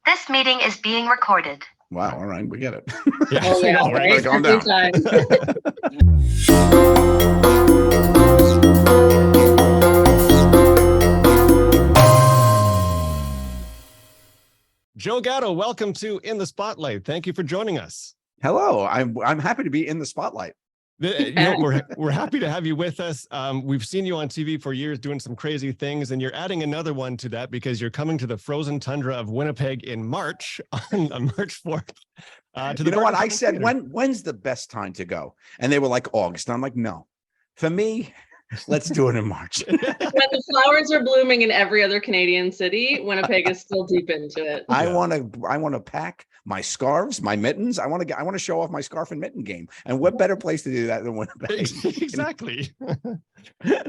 This meeting is being recorded. Wow. All right. We get it. Yeah. Oh, yeah. Right? Calm down. Joe Gatto, welcome to In the Spotlight. Thank you for joining us. Hello. I'm happy to be in the spotlight. We're happy to have you with us. We've seen you on TV for years doing some crazy things, and you're adding another one to that because you're coming to the frozen tundra of Winnipeg in March, on March 4th. You know what? I said, when's the best time to go? And they were like, August. And I'm like, no. For me, let's do it in March. When the flowers are blooming in every other Canadian city, Winnipeg is still deep into it. I want to pack my scarves, my mittens. I want to show off my scarf and mitten game. And what better place to do that than Winnipeg? Exactly.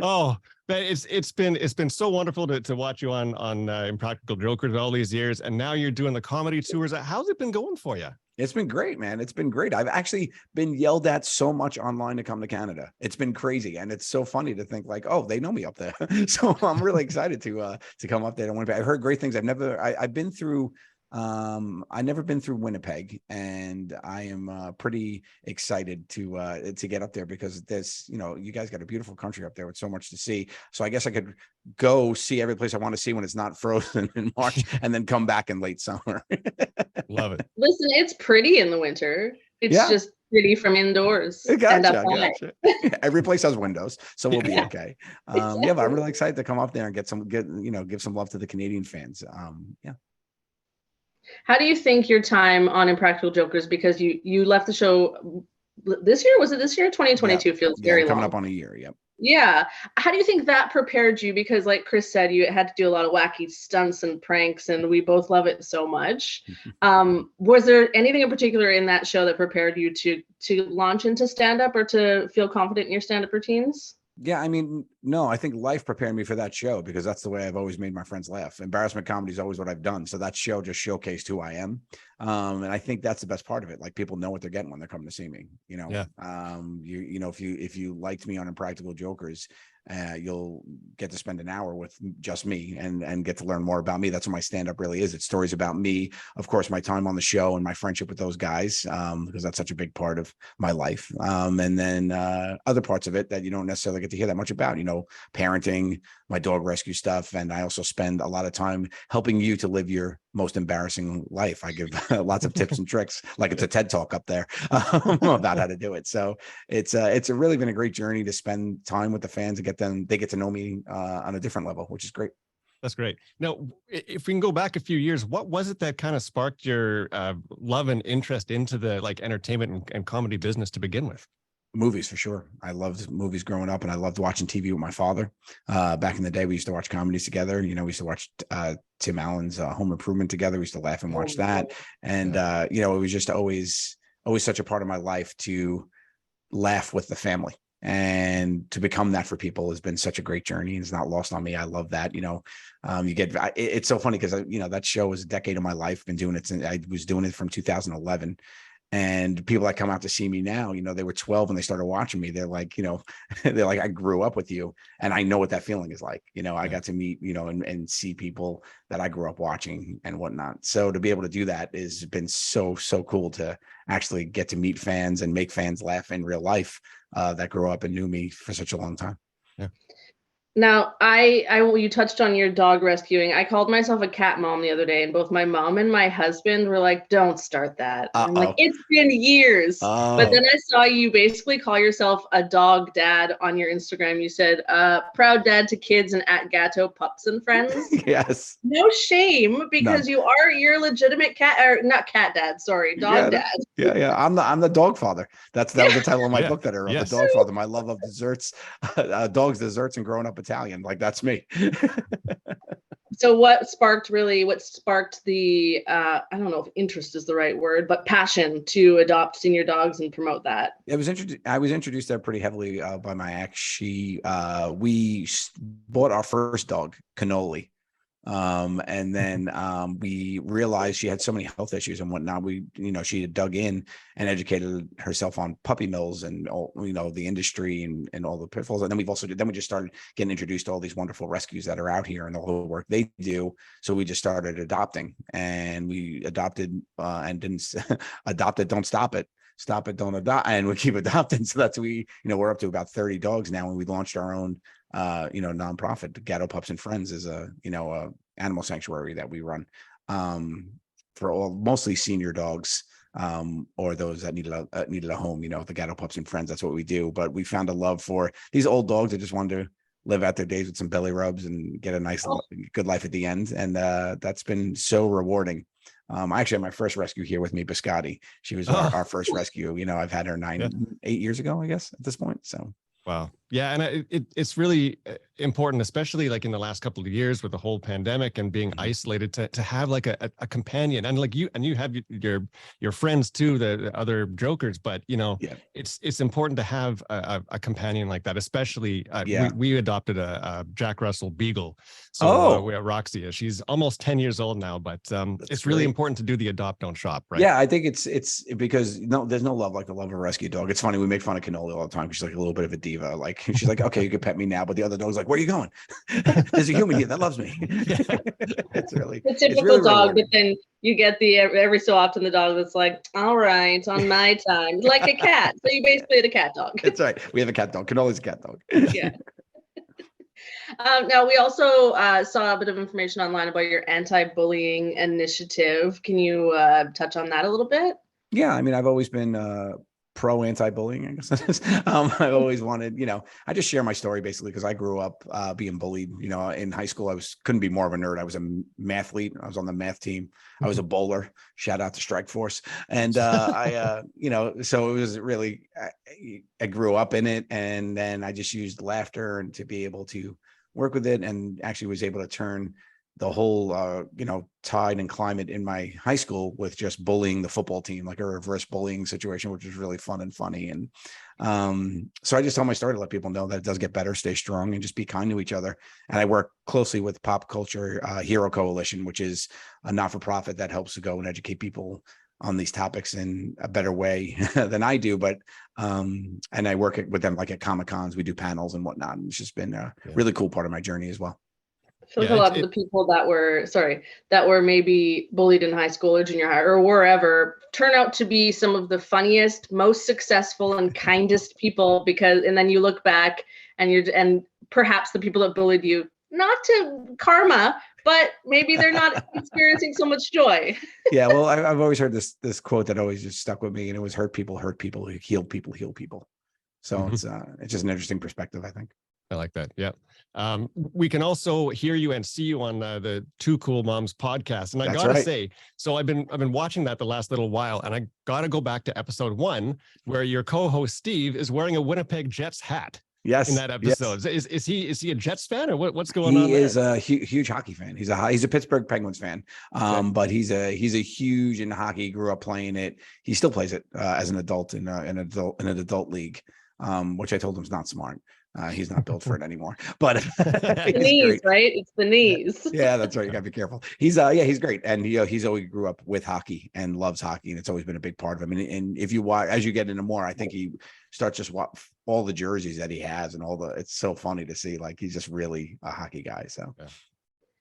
Oh, but it's been so wonderful to watch you on Impractical Jokers all these years, and now you're doing the comedy tours. How's it been going for you? It's been great, man. It's been great. I've actually been yelled at so much online to come to Canada. It's been crazy. And it's so funny to think like, oh, they know me up there. So I'm really excited to come up there to Winnipeg. I've heard great things. I've been through I've never been through Winnipeg, and I am pretty excited to get up there because there's, you guys got a beautiful country up there with so much to see. So I guess I could go see every place I want to see when it's not frozen in March and then come back in late summer. Love it. Listen, it's pretty in the winter. It's just pretty from indoors. Gotcha. Every place has windows, so we'll be okay. Exactly. But I'm really excited to come up there and give some love to the Canadian fans. How do you think your time on Impractical Jokers, because you left the show this year? Was it this year? 2022 feels very long. Coming up on a year. Yep. Yeah. How do you think that prepared you? Because like Chris said, you had to do a lot of wacky stunts and pranks, and we both love it so much. Was there anything in particular in that show that prepared you to launch into stand-up or to feel confident in your stand-up routines? Yeah, I mean, no, I think life prepared me for that show because that's the way I've always made my friends laugh. Embarrassment comedy is always what I've done. So that show just showcased who I am. And I think that's the best part of it. Like, people know what they're getting when they're coming to see me, if you liked me on Impractical Jokers, you'll get to spend an hour with just me and get to learn more about me. That's what my stand-up really is. It's stories about me, of course, my time on the show and my friendship with those guys, because that's such a big part of my life. And then other parts of it that you don't necessarily get to hear that much about, parenting, my dog rescue stuff. And I also spend a lot of time helping you to live your most embarrassing life. I give lots of tips and tricks, like it's a TED talk up there about how to do it. So it's really been a great journey to spend time with the fans and they get to know me on a different level, which is great. That's great. Now, if we can go back a few years, what was it that kind of sparked your love and interest into the entertainment and comedy business to begin with? Movies, for sure. I loved movies growing up, and I loved watching TV with my father. Back in the day, we used to watch comedies together. We used to watch Tim Allen's Home Improvement together. We used to laugh and watch that. And, it was just always such a part of my life to laugh with the family. And to become that for people has been such a great journey. It's not lost on me. I love that. It's so funny because, that show was a decade of my life. Been doing it since I was doing it from 2011. And people that come out to see me now, they were 12 when they started watching me. They're like, I grew up with you, and I know what that feeling is like. I got to meet, and see people that I grew up watching and whatnot. So to be able to do that has been so cool to actually get to meet fans and make fans laugh in real life that grew up and knew me for such a long time. Yeah. Now, you touched on your dog rescuing. I called myself a cat mom the other day, and both my mom and my husband were like, "Don't start that." I'm like, "It's been years." But then I saw you basically call yourself a dog dad on your Instagram. You said, "Proud dad to kids and at Gatto pups and friends." Yes. No shame, because you're a legitimate not cat dad, sorry, dog dad. Yeah. I'm the Dogfather. That was the title of my book that I wrote. Yes. The Dogfather. My love of desserts, dogs, desserts, and growing up Italian. Like, that's me. So what sparked the I don't know if interest is the right word, but passion to adopt senior dogs and promote that? I was introduced there pretty heavily by my ex. We bought our first dog, Cannoli, And then we realized she had so many health issues and whatnot. She had dug in and educated herself on puppy mills and all, the industry and all the pitfalls. And then we just started getting introduced to all these wonderful rescues that are out here and all the work they do. So we just started adopting, and we adopted and didn't adopt it, don't stop it. Stop it, don't adopt, and we keep adopting. So that's we're up to about 30 dogs now, and we launched our own nonprofit. Gatto Pups and Friends is a animal sanctuary that we run for mostly senior dogs, or those that needed a home. The Gatto Pups and Friends, that's what we do. But we found a love for these old dogs that just wanted to live out their days with some belly rubs and get a nice good life at the end, and that's been so rewarding. I actually had my first rescue here with me, Biscotti. She was our first rescue. I've had her 8 years ago, I guess, at this point. So wow. Yeah. And it's really important, especially like in the last couple of years with the whole pandemic and being isolated, to have like a companion, and like you have your friends too, the other jokers, but it's important to have a companion like that, especially we adopted a Jack Russell Beagle. So we have Roxy. She's almost 10 years old now, but it's really important to do the adopt, don't shop, right? Yeah, I think it's because there's no love like the love of a rescue dog. It's funny, we make fun of Cannoli all the time. She's like a little bit of a diva. Like she's like, okay, you can pet me now, but the other dog's like, where are you going? There's a human here that loves me. It's really the typical really dog, rewarding. but then you get the every so often the dog that's like, all right, on my time, like a cat. So you basically had a cat dog. That's right. We have a cat dog. Cannoli's a cat dog. Yeah. Now we also saw a bit of information online about your anti-bullying initiative. Can you touch on that a little bit? Yeah, I mean, I've always been pro anti-bullying, I guess that is. I always wanted, I just share my story basically because I grew up being bullied. In high school, couldn't be more of a nerd. I was a mathlete. I was on the math team. I was a bowler. Shout out to Strike Force. And so it was really, I grew up in it, and then I just used laughter and to be able to work with it, and actually was able to turn the whole, tide and climate in my high school with just bullying the football team, like a reverse bullying situation, which was really fun and funny. And so I just tell my story to let people know that it does get better, stay strong, and just be kind to each other. And I work closely with Pop Culture Hero Coalition, which is a not-for-profit that helps to go and educate people on these topics in a better way than I do. But and I work with them like at Comic-Cons, we do panels and whatnot. And it's just been a really cool part of my journey as well. I feel like a lot of the people that were maybe bullied in high school or junior high or wherever turn out to be some of the funniest, most successful and kindest people, and then you look back and perhaps the people that bullied you, not to karma, but maybe they're not experiencing so much joy. Yeah, well, I've always heard this quote that always just stuck with me, and it was hurt people, heal people, heal people. So it's just an interesting perspective, I think. I like that. Yeah. We can also hear you and see you on the Two Cool Moms podcast. And I gotta say, so I've been watching that the last little while, and I gotta go back to episode 1 where your co-host Steve is wearing a Winnipeg Jets hat. Yes. In that episode. Yes. Is he a Jets fan, or what's going on? He is a huge hockey fan. He's a Pittsburgh Penguins fan. But he's a huge in hockey, grew up playing it. He still plays it as an adult in an adult league. Which I told him is not smart. He's not built for it anymore, but the knees, right? It's the knees. Yeah, that's right. You gotta be careful. He's great. And he's always grew up with hockey and loves hockey. And it's always been a big part of him. And if you watch, as you get into more, I think he starts just all the jerseys that he has and it's so funny to see, like, he's just really a hockey guy. So.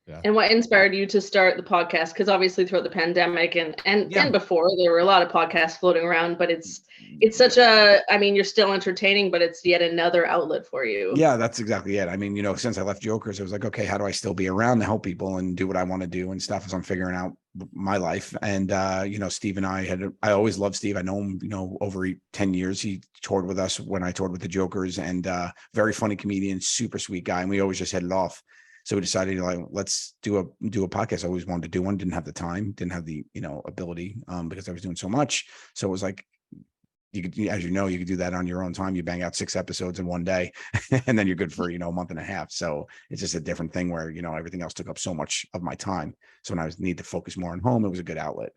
Yeah. And what inspired you to start the podcast? Because obviously throughout the pandemic and before, there were a lot of podcasts floating around, but it's such you're still entertaining, but it's yet another outlet for you. Yeah, that's exactly it. I mean, since I left Jokers, it was like, okay, how do I still be around to help people and do what I want to do and stuff as I'm figuring out my life. And, Steve and I always loved Steve. I know him, over 10 years. He toured with us when I toured with the Jokers, and very funny comedian, super sweet guy. And we always just headed off. So we decided, let's do a podcast. I always wanted to do one, didn't have the time, didn't have the, ability, because I was doing so much. So it was like, you could, as you could do that on your own time. You bang out 6 episodes in one day and then you're good for, a month and a half. So it's just a different thing where, everything else took up so much of my time. So when I need to focus more on home, it was a good outlet.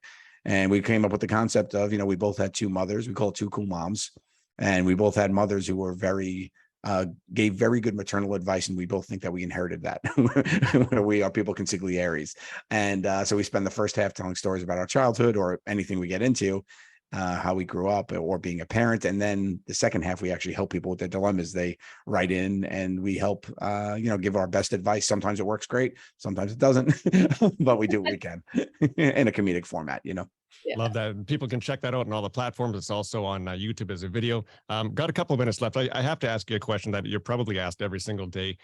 And we came up with the concept of, we both had 2 mothers. We call it Two Cool Moms. And we both had mothers who were very gave very good maternal advice, and we both think that we inherited that. We are people consiglieres, and so we spend the first half telling stories about our childhood or anything we get into, how we grew up or being a parent, and then the second half we actually help people with their dilemmas. They write in, and we help give our best advice. Sometimes it works great, sometimes it doesn't, but we do what we can in a comedic format. Yeah. Love that. People can check that out on all the platforms. It's also on YouTube as a video. Got a couple of minutes left. I have to ask you a question that you're probably asked every single day.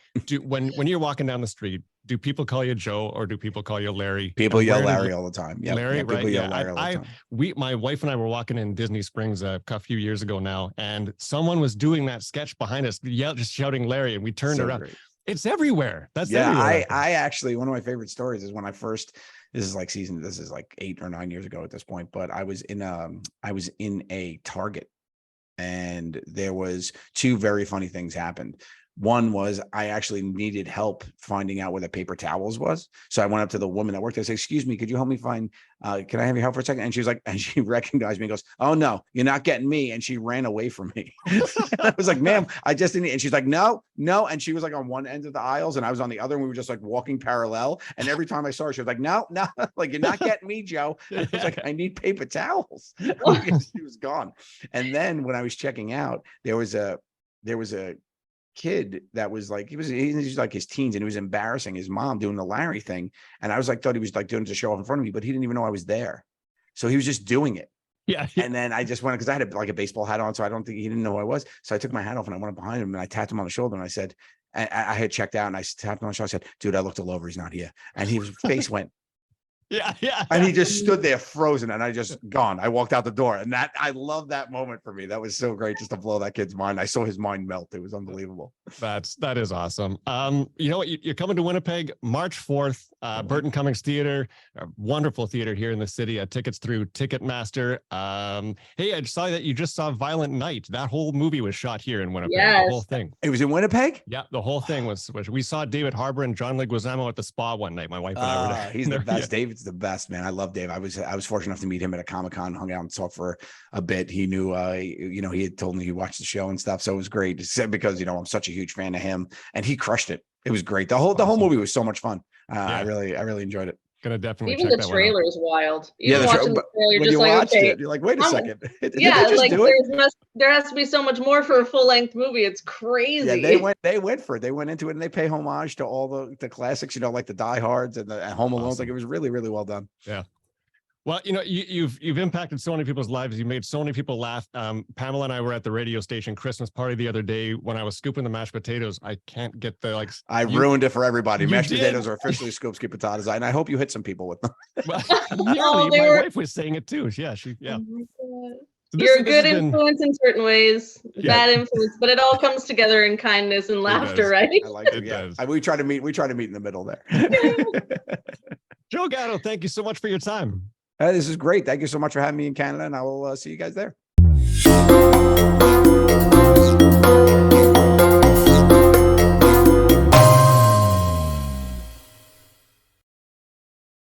When you're walking down the street, do people call you Joe or do people call you Larry? People yell Larry all the time. Yeah, Larry, right? People yell Larry all the time. My wife and I were walking in Disney Springs a few years ago now, and someone was doing that sketch behind us, just shouting Larry, and we turned around. Great. It's everywhere. That's everywhere. I actually, one of my favorite stories is when I first, this is like 8 or 9 years ago at this point, but I was in a Target, and there was two very funny things happened. One was I actually needed help finding out where the paper towels was. So I went up to the woman that worked there and said, "Excuse me, could you help me find, can I have your help for a second?" And she was like, and she recognized me and goes, "Oh no, you're not getting me." And she ran away from me. I was like, "Ma'am, I just didn't." And she's like, no. And she was like on one end of the aisles and I was on the other, and we were just like walking parallel. And every time I saw her, she was like, no, like, "You're not getting me, Joe." And I was like, "I need paper towels." She was gone. And then when I was checking out, there was a kid that was like, he was like his teens, and he was embarrassing his mom doing the Larry thing. And I was like, thought he was like doing it to show off in front of me, but he didn't even know I was there. So he was just doing it. Yeah. And then I just went, because I had a baseball hat on, so I don't think he didn't know who I was. So I took my hat off and I went up behind him and I tapped him on the shoulder and I said, I had checked out, and I tapped him on the shoulder. I said, "Dude, I looked all over. He's not here." And his face went. Yeah. And he just stood there frozen, and I just gone. I walked out the door, and I love that moment for me. That was so great, just to blow that kid's mind. I saw his mind melt. It was unbelievable. That is awesome. You know what? You're coming to Winnipeg March 4th, Burton Cummings Theater, a wonderful theater here in the city. Tickets through Ticketmaster. Hey, I saw that you just saw Violent Night. That whole movie was shot here in Winnipeg. Yes. The whole thing. It was in Winnipeg? Yeah, the whole thing was. We saw David Harbour and John Leguizamo at the spa one night. My wife and I were there. He's the best. Yeah. David's the best, man. I love Dave. I was fortunate enough to meet him at a Comic-Con, hung out and talked for a bit. He knew, he had told me he watched the show and stuff. So it was great because, I'm such a huge fan of him, and he crushed it. It was great. The whole movie was so much fun. I really enjoyed it. Gonna definitely even check the that trailer is wild. Even the watching the trailer, when just you like, watched okay, it, you're like, wait a second. Yeah, like there has to be so much more for a full-length movie. It's crazy. Yeah, they went for it. They went into it and they pay homage to all the classics, like the Die Hards and the Home Alone. Awesome. Like, it was really, really well done. Yeah. Well, you've impacted so many people's lives. You made so many people laugh. Pamela and I were at the radio station Christmas party the other day when I was scooping the mashed potatoes. I can't get the I ruined it for everybody. Mashed potatoes are officially scoop potatoes, and I hope you hit some people with them. Well, nearly. My wife was saying it too. Yeah, yeah. Oh, so you're a good influence in certain ways, bad influence, but it all comes together in kindness and laughter, right? I like it. Yeah, we try to meet in the middle there. Joe Gatto, thank you so much for your time. This is great. Thank you so much for having me in Canada, and I will see you guys there.